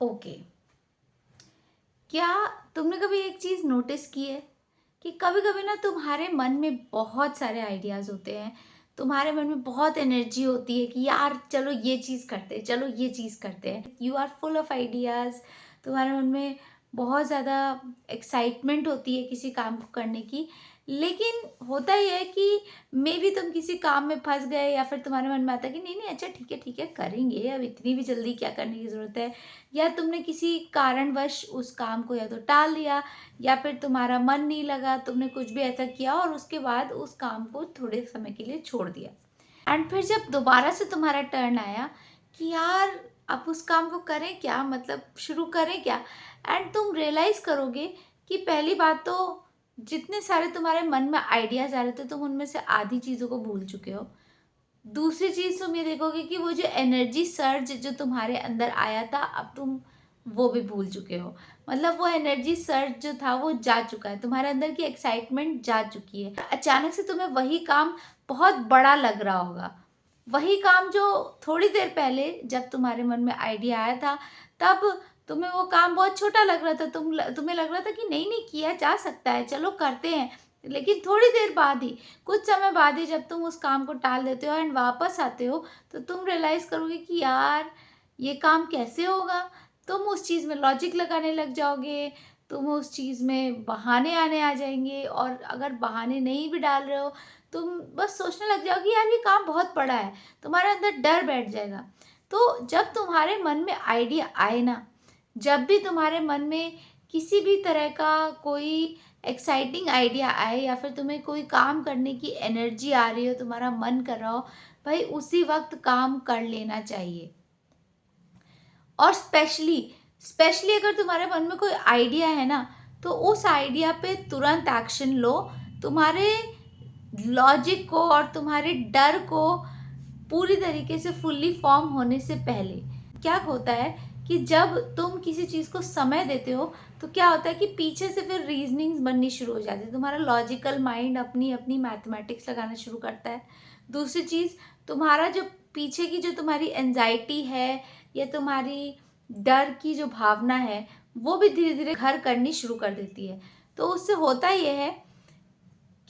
Okay. क्या तुमने कभी एक चीज़ नोटिस की है कि कभी-कभी ना तुम्हारे मन में बहुत सारे आइडियाज़ होते हैं, तुम्हारे मन में बहुत एनर्जी होती है कि यार चलो ये चीज़ करते हैं, चलो ये चीज़ करते हैं। You are full of ideas, तुम्हारे मन में बहुत ज़्यादा एक्साइटमेंट होती है किसी काम को करने की। लेकिन होता ये है कि मे बी तुम किसी काम में फँस गए या फिर तुम्हारे मन में आता है कि नहीं-नहीं अच्छा ठीक है करेंगे, अब इतनी भी जल्दी क्या करने की ज़रूरत है। या तुमने किसी कारणवश उस काम को या तो टाल दिया या फिर तुम्हारा मन नहीं लगा, तुमने कुछ भी ऐसा किया और उसके बाद उस काम को थोड़े समय के लिए छोड़ दिया। एंड फिर जब दोबारा से तुम्हारा टर्न आया कि यार अब उस काम को करें क्या, मतलब शुरू करें क्या, एंड तुम रियलाइज करोगे कि पहली बात तो जितने सारे तुम्हारे मन में आइडियाज आ रहे थे तुम उनमें से आधी चीज़ों को भूल चुके हो। दूसरी चीज़ तुम ये देखोगे कि वो जो एनर्जी सर्ज जो तुम्हारे अंदर आया था अब तुम वो भी भूल चुके हो। मतलब वो एनर्जी सर्ज जो था वो जा चुका है, तुम्हारे अंदर की एक्साइटमेंट जा चुकी है। अचानक से तुम्हें वही काम बहुत बड़ा लग रहा होगा। वही काम जो थोड़ी देर पहले जब तुम्हारे मन में आइडिया आया था तब तुम्हें वो काम बहुत छोटा लग रहा था, तुम्हें लग रहा था कि नहीं नहीं किया जा सकता है, चलो करते हैं। लेकिन थोड़ी देर बाद ही, कुछ समय बाद ही जब तुम उस काम को टाल देते हो एंड वापस आते हो तो तुम रियलाइज करोगे कि यार ये काम कैसे होगा। तुम उस चीज़ में लॉजिक लगाने लग जाओगे, तुम उस चीज़ में बहाने आने आ जाएंगे, और अगर बहाने नहीं भी डाल रहे हो तुम बस सोचने लग जाओगे यार ये काम बहुत बड़ा है, तुम्हारे अंदर डर बैठ जाएगा। तो जब तुम्हारे मन में आइडिया आए ना, जब भी तुम्हारे मन में किसी भी तरह का कोई एक्साइटिंग आइडिया आए या फिर तुम्हें कोई काम करने की एनर्जी आ रही हो, तुम्हारा मन कर रहा हो, भाई उसी वक्त काम कर लेना चाहिए। और स्पेशली स्पेशली अगर तुम्हारे मन में कोई आइडिया है ना तो उस आइडिया पे तुरंत एक्शन लो। तुम्हारे लॉजिक को और तुम्हारे डर को पूरी तरीके से फुल्ली फॉर्म होने से पहले क्या होता है कि जब तुम किसी चीज़ को समय देते हो तो क्या होता है कि पीछे से फिर रीजनिंग्स बननी शुरू हो जाती है, तुम्हारा लॉजिकल माइंड अपनी अपनी मैथमेटिक्स लगाना शुरू करता है। दूसरी चीज़, तुम्हारा जो पीछे की जो तुम्हारी एंजाइटी है या तुम्हारी डर की जो भावना है वो भी धीरे धीरे घर करनी शुरू कर देती है। तो उससे होता यह है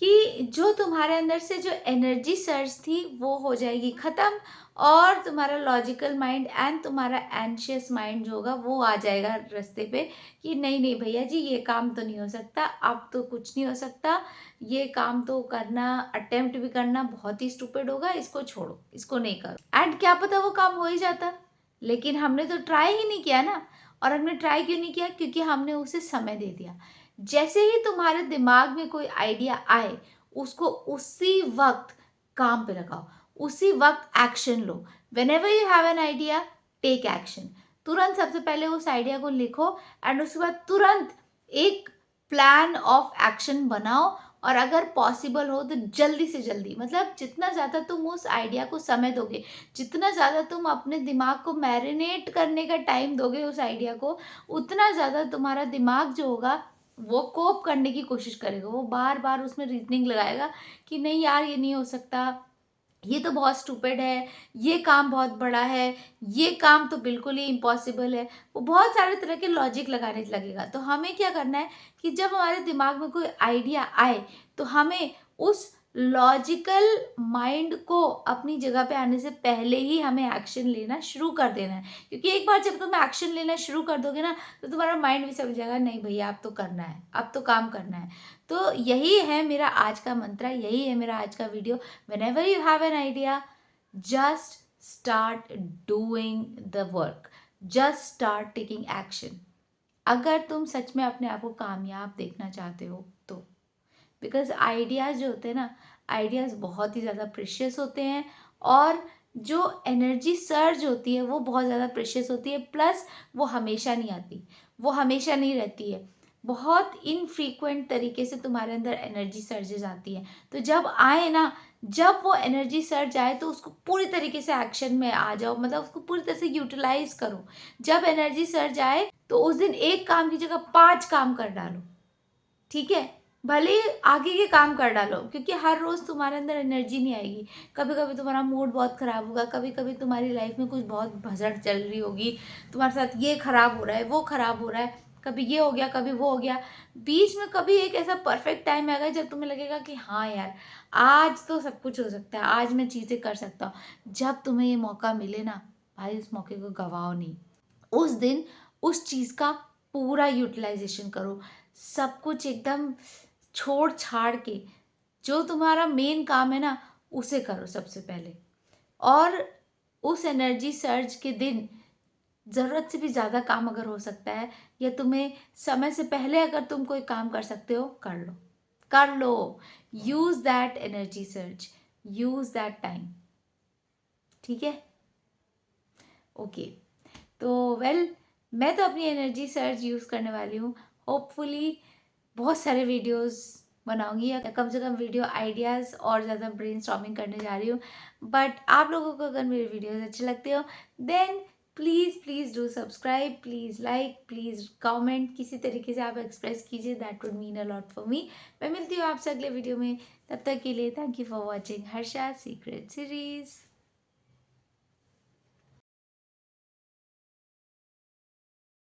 कि जो तुम्हारे अंदर से जो एनर्जी सर्ज थी वो हो जाएगी ख़त्म, और तुम्हारा लॉजिकल माइंड एंड तुम्हारा एंशियस माइंड जो होगा वो आ जाएगा रास्ते पे कि नहीं नहीं भैया जी ये काम तो नहीं हो सकता, अब तो कुछ नहीं हो सकता, ये काम तो करना, अटेम्प्ट भी करना बहुत ही स्टूपिड होगा, इसको छोड़ो, इसको नहीं करो। एंड क्या पता वो काम हो ही जाता, लेकिन हमने तो ट्राई ही नहीं किया ना। और हमने ट्राई क्यों नहीं किया? क्योंकि हमने उसे समय दे दिया। जैसे ही तुम्हारे दिमाग में कोई आइडिया आए उसको उसी वक्त काम पे लगाओ, उसी वक्त एक्शन लो। Whenever you have an idea, take action. तुरंत सबसे पहले उस आइडिया को लिखो एंड उसके बाद तुरंत एक प्लान ऑफ एक्शन बनाओ। और अगर पॉसिबल हो तो जल्दी से जल्दी, मतलब जितना ज़्यादा तुम उस आइडिया को समय दोगे, जितना ज़्यादा तुम अपने दिमाग को मैरिनेट करने का टाइम दोगे उस आइडिया को, उतना ज़्यादा तुम्हारा दिमाग जो होगा वो कोप करने की कोशिश करेगा। वो बार बार उसमें रीजनिंग लगाएगा कि नहीं यार ये नहीं हो सकता, ये तो बहुत स्टूपिड है, ये काम बहुत बड़ा है, ये काम तो बिल्कुल ही इम्पॉसिबल है। वो बहुत सारे तरह के लॉजिक लगाने लगेगा। तो हमें क्या करना है कि जब हमारे दिमाग में कोई आइडिया आए तो हमें उस लॉजिकल माइंड को अपनी जगह पे आने से पहले ही हमें एक्शन लेना शुरू कर देना है। क्योंकि एक बार जब तुम एक्शन लेना शुरू कर दोगे ना तो तुम्हारा माइंड भी समझ जाएगा नहीं भैया अब तो करना है, अब तो काम करना है। तो यही है मेरा आज का मंत्र, यही है मेरा आज का video. Whenever you have an idea, just start doing the work. Just start taking action. अगर तुम सच में अपने आप को कामयाब देखना चाहते हो तो, बिकॉज आइडियाज़ जो होते हैं ना, आइडियाज़ बहुत ही ज़्यादा प्रेशियस होते हैं। और जो एनर्जी सर्ज होती है वो बहुत ज़्यादा प्रेशियस होती है। प्लस वो हमेशा नहीं आती, वो हमेशा नहीं रहती है। बहुत इनफ्रीक्वेंट तरीके से तुम्हारे अंदर एनर्जी सर्जेस आती है। तो जब आए ना, जब वो एनर्जी सर्ज आए तो उसको पूरी तरीके से एक्शन में आ जाओ, मतलब उसको पूरी तरह से यूटिलाइज करो। जब एनर्जी सर्ज आए तो उस दिन एक काम की जगह 5 काम कर डालो, ठीक है? भले ही आगे के काम कर डालो, क्योंकि हर रोज़ तुम्हारे अंदर एनर्जी नहीं आएगी। कभी कभी तुम्हारा मूड बहुत ख़राब होगा, कभी कभी तुम्हारी लाइफ में कुछ बहुत भसड़ चल रही होगी, तुम्हारे साथ ये ख़राब हो रहा है, वो ख़राब हो रहा है, कभी ये हो गया, कभी वो हो गया। बीच में कभी एक ऐसा परफेक्ट टाइम आएगा जब तुम्हें लगेगा कि हाँ यार, आज तो सब कुछ हो सकता है, आज मैं चीज़ें कर सकता हूँ। जब तुम्हें ये मौका मिले ना भाई, उस मौके को गवाओ नहीं। उस दिन उस चीज़ का पूरा यूटिलाइजेशन करो, सब कुछ एकदम छोड़ छाड़ के जो तुम्हारा मेन काम है ना, उसे करो सबसे पहले। और उस एनर्जी सर्ज के दिन ज़रूरत से भी ज़्यादा काम अगर हो सकता है, या तुम्हें समय से पहले अगर तुम कोई काम कर सकते हो, कर लो, कर लो। Use that energy surge, use that time. ठीक है, ओके। तो मैं तो अपनी एनर्जी सर्च यूज़ करने वाली हूँ। होपफुली बहुत सारे वीडियोस बनाऊंगी, या कम से कम वीडियो आइडियाज़ और ज़्यादा ब्रेनस्टॉर्मिंग करने जा रही हूँ। बट आप लोगों को अगर मेरे वीडियोस अच्छे लगते हो, then please please do subscribe, please like, please comment, किसी तरीके से आप एक्सप्रेस कीजिए, that would mean a lot for me. मैं मिलती हूँ आपसे अगले वीडियो में, तब तक के लिए thank you for watching Harsha secret series.